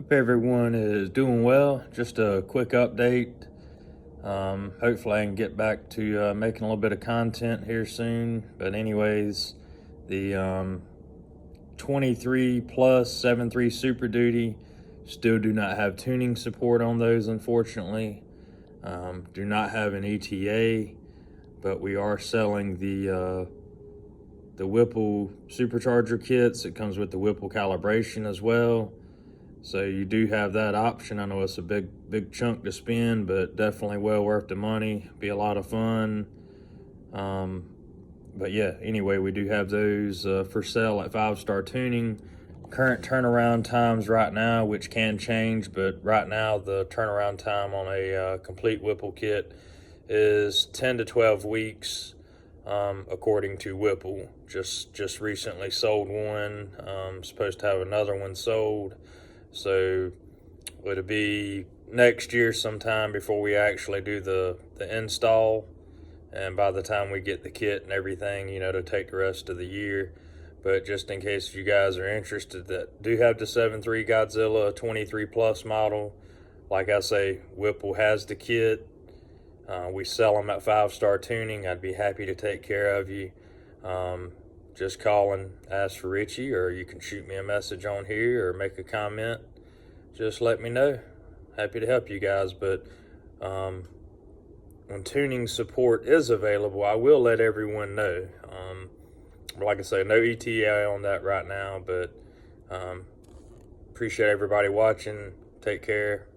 Hope everyone is doing well. Just a quick update. Hopefully I can get back to making a little bit of content here soon. But anyways, the 23 plus 7.3 Super Duty still do not have tuning support on those, unfortunately. Do not have an ETA, but we are selling the Whipple supercharger kits. It comes with the Whipple calibration as well. So you do have that option. I know it's a big chunk to spend, but definitely well worth the money. Be a lot of fun. But yeah, anyway, we do have those for sale at 5-Star Tuning. Current turnaround times right now, which can change, but right now the turnaround time on a complete Whipple kit is 10 to 12 weeks, according to Whipple. Just recently sold one. Supposed to have another one sold. So it'll be next year sometime before we actually do the install. And by the time we get the kit and everything, you know, to take the rest of the year. But just in case you guys are interested that do have the 7.3 Godzilla 23 plus model, like I say, Whipple has the kit. We sell them at 5-Star Tuning. I'd be happy to take care of you. Just call and ask for Richie, or you can shoot me a message on here or make a comment. Just let me know. Happy to help you guys. But when tuning support is available, I will let everyone know. Like I say, no ETA on that right now, but appreciate everybody watching. Take care.